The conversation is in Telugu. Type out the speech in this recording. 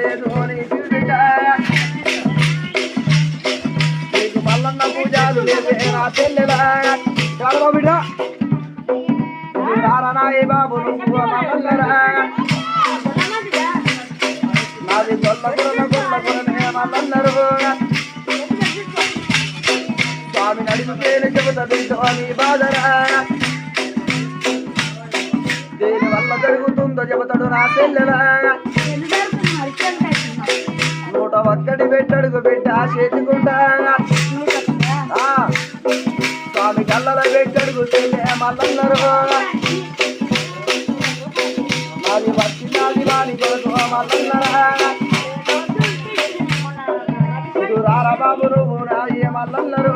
లేదు నీకు బిడ్డ నీకు మల్లన్న పూజలు లేవే నా చెల్లెలా బిడ్డ రారనాయ బాబు నువ్వు మల్లన్నరా నాది గొల్లనే మల్లన్నరు స్వామి నడిపితేనే చెబుతుంది స్వామి బాధరా దేని వల్ల జరుగుతుందో చెబుతాడు నా చెల్లెలా 101 పెట్టడుగు బిడ్డ చేతికుంటా స్వామి కళ్ళలో పెట్టడుగు చెల్లె మల్లన్నరు నాది వచ్చినాది వాని కొరకు మల్లన్నరా రారా బాబు నువ్వు రాయ మల్లన్నరు